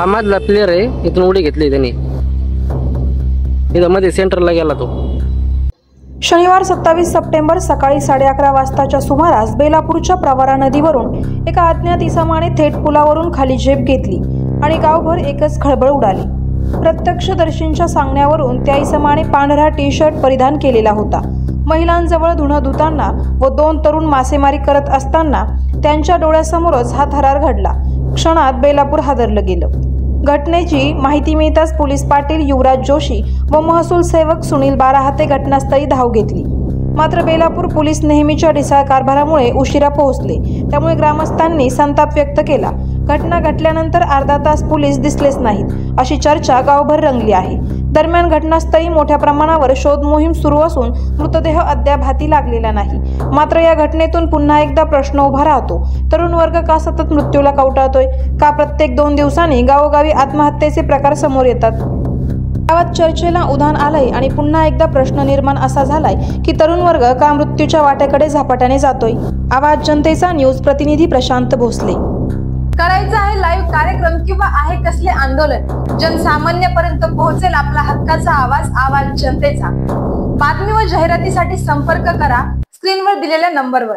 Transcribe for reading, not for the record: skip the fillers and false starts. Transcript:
हा मधला प्लेअर आहे, इथून उडी घेतली त्यांनी, इथं मध्ये सेंटरला गेला तो। शनिवार 27 सप्टेंबर सकाळी 11:30 वाजताच्या सुमारास बेलापूरच्या प्रवरा नदीवरून एका अज्ञात इसमाने थेट पुलावरून खाली झेप घेतली आणि गावभर एकच खळबळ उडाली। प्रत्यक्षदर्शींच्या सांगण्यावरून त्या इसमाने पांढरा टी-शर्ट परिधान केलेला होता। महिलांजवळ धुणं धुताना व 2 तरुण मासेमारी करत असताना त्यांच्या डोळ्यासमोरच हा थरार घडला। क्षणात बेलापूर हादरलं गेलं। घटनेची माहिती मिळताच पोलीस पाटील युवराज जोशी व महसूल सेवक सुनील बाराहाते घटनास्थळी धाव घेतली। मात्र बेलापूर पोलीस नेहमीच्या ढिसाळ कारभारामुळे उशिरा पोहोचले, त्यामुळे ग्रामस्थांनी संताप व्यक्त केला। घटना घडल्यानंतर अर्धा तास पोलीस दिसलेच नाहीत, अशी चर्चा गावभर रंगली आहे। दरम्यान घटनास्थळी मोठ्या प्रमाणावर शोध मोहीम सुरू असून मृतदेह अद्याप हाती लागलेला नाही। मात्र या घटनेतून पुन्हा एकदा प्रश्न उभा राहतो, तरुण वर्ग का सतत मृत्यूला कवटाळतोय? का प्रत्येक 2 दिवसांनी गावोगावी आत्महत्येचे प्रकार समोर येतात? गावात चर्चेला उधाण आलंय आणि पुन्हा एकदा प्रश्न निर्माण असा झालाय की तरुण वर्ग का मृत्यूच्या वाटेकडे झपाट्याने जातोय? आवाज जनतेचा न्यूज प्रतिनिधी प्रशांत भोसले। करायचं आहे लाईव्ह कार्यक्रम किंवा आहे कसले आंदोलन, जनसामान्यपर्यंत पोहोचेल आपला हक्काचा आवाज, आवाज जनतेचा। बातमी व जाहिरातीसाठी संपर्क करा स्क्रीनवर दिलेल्या नंबरवर।